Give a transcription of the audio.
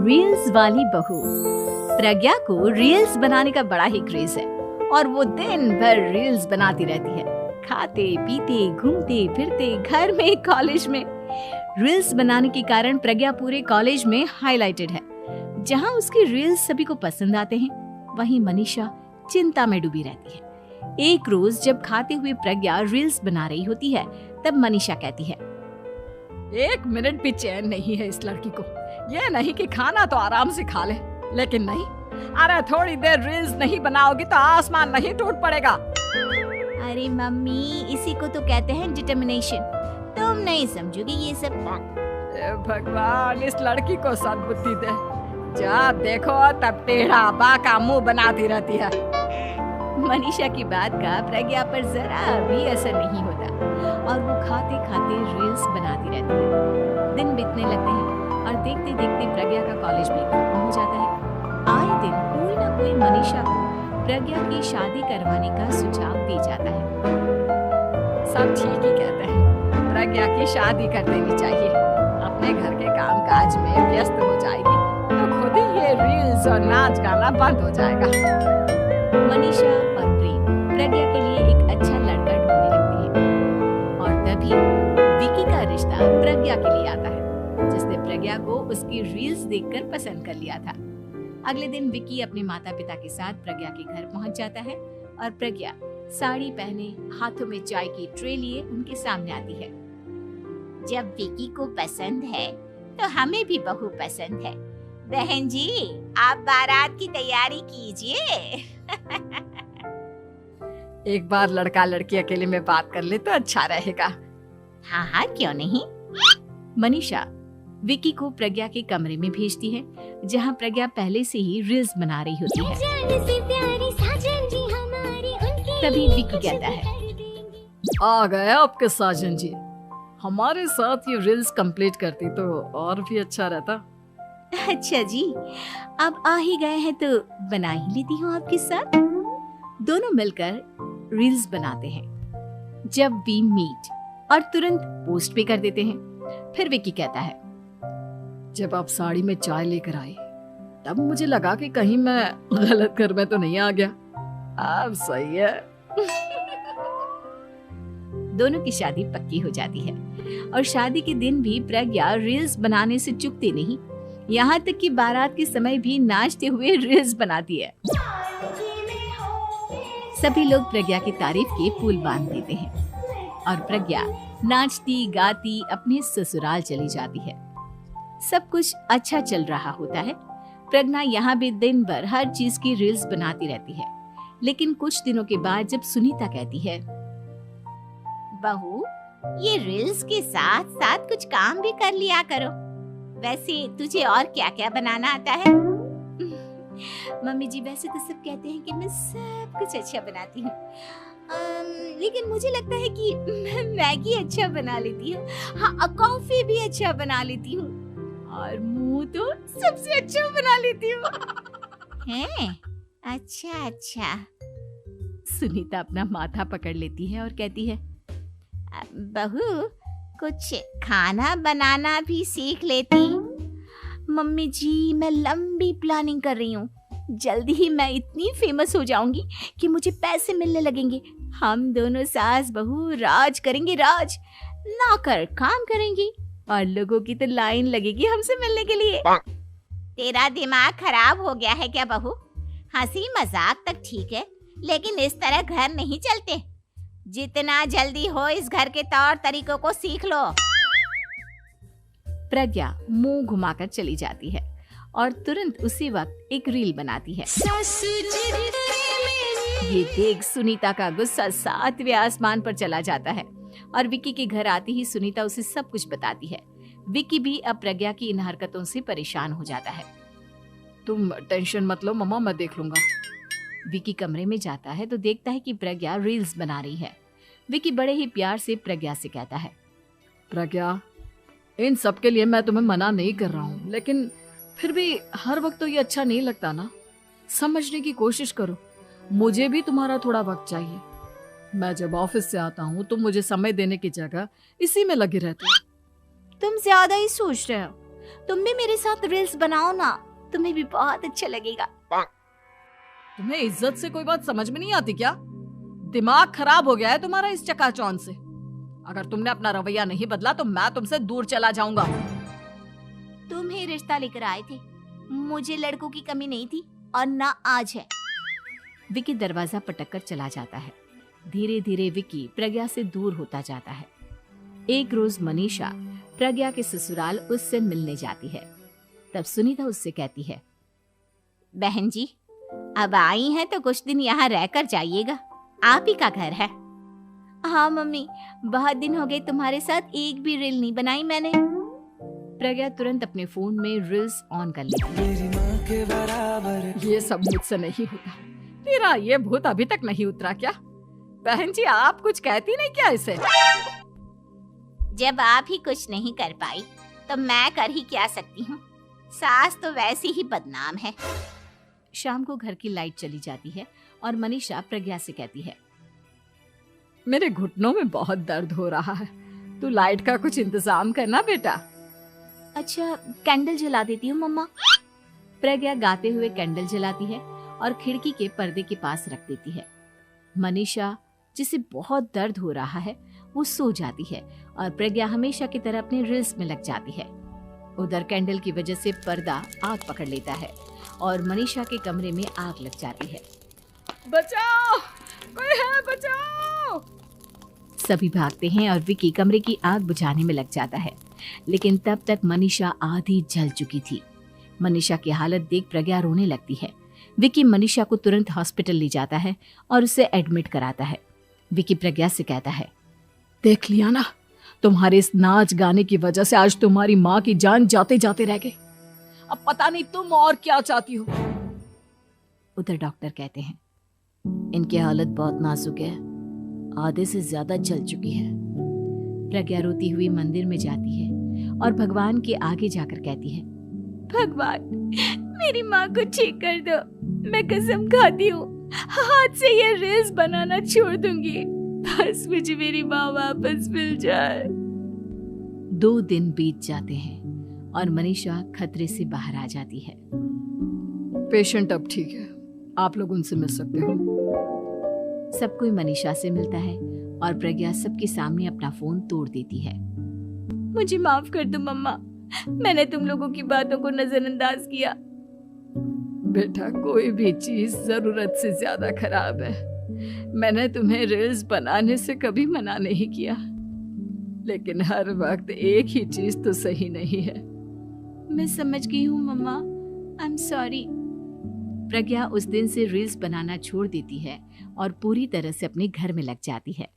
Reels वाली बहू। प्रज्ञा को रील्स बनाने का बड़ा ही क्रेज है और वो दिन भर रील्स बनाती रहती है। खाते पीते घूमते फिरते घर में कॉलेज में रील्स बनाने के कारण प्रज्ञा पूरे कॉलेज में हाईलाइटेड है। जहां उसकी रील्स सभी को पसंद आते हैं, वहीं मनीषा चिंता में डूबी रहती है। एक रोज जब खाते हुए प्रज्ञा रील्स बना रही होती है, तब मनीषा कहती है, 1 मिनट भी चैन नहीं है इस लड़की को। ये नहीं कि खाना तो आराम से खा ले, लेकिन नहीं, अरे थोड़ी देर रील्स नहीं बनाओगी तो आसमान नहीं टूट पड़ेगा। अरे मम्मी, इसी को तो कहते हैं डिटर्मिनेशन। तुम नहीं समझोगी ये सब। भगवान, इस लड़की को सद्बुद्धि दे। जब देखो तब टेढ़ा बाका मुंह बनाती रहती है। मनीषा की बात का प्रज्ञा पर जरा भी असर नहीं होता और वो खाते खाते रील्स बनाती रहती है। दिन बीतने लगते हैं और देखते देखते प्रज्ञा का कॉलेज भी खत्म हो जाता है। आए दिन कोई ना कोई मनीषा को प्रज्ञा की शादी करवाने का सुझाव दी जाता है। सब ठीक ही कहते हैं, प्रज्ञा की शादी कर देनी चाहिए। अपने घर के कामकाज में व्यस्त हो जाएगी तो खुद ही ये रील्स और नाच गाना बंद हो जाएगा। मनीषा और प्रेम प्रज्ञा के लिए एक अच्छा लड़का ढूंढने लगती है और तभी विकी का रिश्ता प्रज्ञा के लिए आता है, जिसने प्रज्ञा को उसकी रील्स देखकर पसंद कर लिया था। अगले दिन विकी अपने माता पिता के साथ प्रज्ञा के घर पहुंच जाता है और प्रज्ञा साड़ी पहने हाथों में चाय की ट्रे लिए उनके सामने आती है। जब विकी को पसंद है तो हमें भी बहू पसंद है। बहन जी, आप बारात की तैयारी कीजिए। एक बार लड़का लड़की अकेले में बात कर ले तो अच्छा रहेगा। हाँ हाँ, क्यों नहीं। मनीषा विकी को प्रज्ञा के कमरे में भेजती है, जहां प्रज्ञा पहले से ही रील्स बना रही होती है। तभी विकी कहता है, आ गए आपके साजन जी। हमारे साथ ये रील्स कंप्लीट करती तो और भी अच्छा रहता। अच्छा जी, अब आ ही गए हैं तो बना ही लेती हूँ आपके साथ। दोनों मिलकर रील्स बनाते हैं। जब वी मीट और तुरंत पोस्ट भी कर देते हैं। फिर विकी कहता है, जब आप साड़ी में चाय लेकर आई तब मुझे लगा कि कहीं मैं गलत घर में तो नहीं आ गया। अब सही है। दोनों की शादी पक्की हो जाती है और शादी के दिन भी प्रज्ञा रील्स बनाने से चूकती नहीं। यहाँ तक कि बारात के समय भी नाचते हुए रील्स बनाती है। सभी लोग प्रज्ञा की तारीफ के पुल बांध देते हैं और प्रज्ञा नाचती गाती अपने ससुराल चली जाती है। सब कुछ अच्छा चल रहा होता है। प्रज्ञा यहाँ भी दिन भर हर चीज की रील्स बनाती रहती है। लेकिन कुछ दिनों के बाद जब सुनीता कहती है, बहू, ये रील्स के साथ साथ कुछ काम भी कर लिया करो। वैसे तुझे और क्या क्या बनाना आता है? मम्मी जी, वैसे तो सब कहते हैं कि मैं सब कुछ अच्छा बनाती हूँ, लेकिन मुझे लगता है कि मैं मैगी अच्छा बना लेती हूँ। हाँ, कॉफी भी अच्छा बना लेती हूँ और मुंह तो सबसे अच्छा बना लेती हूँ। हैं? अच्छा अच्छा। सुनीता अपना माथा पकड़ लेती है और कहती है, बहू, कुछ खाना बनाना भी सीख लेती। मम्मी जी, मैं लंबी प्लानिंग कर रही हूँ। जल्दी ही मैं इतनी फेमस हो जाऊंगी कि मुझे पैसे मिलने लगेंगे। हम दोनों सास बहू राज करेंगे, राज। नौकर काम करेंगी और लोगों की तो लाइन लगेगी हमसे मिलने के लिए। तेरा दिमाग खराब हो गया है क्या बहू? हंसी मजाक तक ठीक है, लेकिन इस तरह घर नहीं चलते। जितना जल्दी हो इस घर के तौर तरीकों को सीख लो। प्रज्ञा मुंह घुमाकर चली जाती है और तुरंत उसी वक्त एक रील बनाती है। ये देख सुनीता का गुस्सा 7वें आसमान पर चला जाता है और विकी के घर आती ही सुनीता उसे सब कुछ बताती है। विकी भी अब प्रज्ञा की इन हरकतों से परेशान हो जाता है। तुम टेंशन मत लो मम्मा, मैं देख लूंगा। विकी कमरे में जाता है तो देखता है कि प्रज्ञा रील्स बना रही है। विकी बड़े ही प्यार से प्रज्ञा से कहता है, प्रज्ञा, इन सब के लिए मैं तुम्हें मना नहीं कर रहा हूँ, लेकिन फिर भी हर वक्त तो ये अच्छा नहीं लगता ना। समझने की कोशिश करो, मुझे भी तुम्हारा थोड़ा वक्त चाहिए। मैं जब ऑफिस से आता हूँ तो मुझे समय देने की जगह इसी में लगे रहते हो। तुम ज्यादा ही सोच रहे हो। तुम भी मेरे साथ रील्स बनाओ ना, तुम्हें भी बहुत अच्छा लगेगा। तुम्हें इज्जत से कोई बात समझ में नहीं आती क्या? दिमाग खराब हो गया है तुम्हारा इस चकाचौंध से। अगर तुमने अपना रवैया नहीं बदला तो मैं तुमसे दूर चला जाऊंगा। तुम ही रिश्ता लेकर आए थे, मुझे लड़कों की कमी नहीं थी और ना आज है। विकी दरवाजा पटककर चला जाता है। धीरे धीरे विकी प्रज्ञा से दूर होता जाता है। एक रोज मनीषा प्रज्ञा के ससुराल उससे मिलने जाती है। तब सुनीता उससे कहती है, बहन जी अब आई हैं तो कुछ दिन यहाँ रहकर जाइएगा, आप ही का घर है। हाँ मम्मी, बहुत दिन हो गए तुम्हारे साथ एक भी रील नहीं बनाई मैंने। प्रज्ञा तुरंत अपने फोन में रील्स ऑन कर लेती है। ये सब मुझसे नहीं होता। तेरा ये भूत अभी तक नहीं उतरा क्या? बहन जी आप कुछ कहती नहीं क्या इसे? जब आप ही कुछ नहीं कर पाई तो मैं कर ही क्या सकती हूँ, सास तो वैसी ही बदनाम है। शाम को घर की लाइट चली जाती है और मनीषा प्रज्ञा से कहती है, मेरे घुटनों में बहुत दर्द हो रहा है, तू लाइट का कुछ इंतजाम करना बेटा। अच्छा कैंडल जला देती हूँ मम्मा। प्रज्ञा गाते हुए कैंडल जलाती है और खिड़की के पर्दे के पास रख देती है। मनीषा जिसे बहुत दर्द हो रहा है वो सो जाती है और प्रज्ञा हमेशा की तरह अपने रील्स में लग जाती है। उधर कैंडल की वजह से पर्दा आग पकड़ लेता है और मनीषा के कमरे में आग लग जाती है। बचाओ, कोई है, बचाओ। सभी भागते हैं और विकी कमरे की आग बुझाने में लग जाता है, लेकिन तब तक मनीषा आधी जल चुकी थी। मनीषा की हालत देख प्रज्ञा रोने लगती है। विकी मनीषा को तुरंत हॉस्पिटल ले जाता है और उसे एडमिट कराता है। विकी प्रज्ञा से कहता है, देख लिया ना, तुम्हारे इस नाच गाने की वजह से आज तुम्हारी माँ की जान जाते जाते रह गई। अब पता नहीं तुम और क्या चाहती हो। उधर डॉक्टर कहते हैं, इनकी हालत बहुत नाजुक है, आधे से ज्यादा जल चुकी है। प्रज्ञा रोती हुई मंदिर में जाती है और भगवान के आगे जाकर कहती है, भगवान मेरी माँ को ठीक कर दो, मैं कसम खाती हूँ हाथ से ये रील्स बनाना छोड़ दूंगी, बस मुझे मेरी माँ वापस मिल जाए। 2 दिन बीत जाते हैं और मनीषा खतरे से बाहर आ जाती है। पेशेंट अब ठीक है, आप लोग उनसे मिल सकते हो। सब कोई मनीषा से मिलता है और प्रज्ञा सबके सामने अपना फोन तोड़ देती है। मुझे माफ कर दो मम्मा, मैंने तुम लोगों की बातों को नजरअंदाज किया। बेटा कोई भी चीज जरूरत से ज्यादा खराब है। मैंने तुम्हें रील्स बनाने से कभी मना नहीं किया, लेकिन हर वक्त एक ही चीज तो सही नहीं है। मैं समझ गई हूँ मम्मा, आई एम सॉरी। प्रज्ञा उस दिन से रील्स बनाना छोड़ देती है और पूरी तरह से अपने घर में लग जाती है।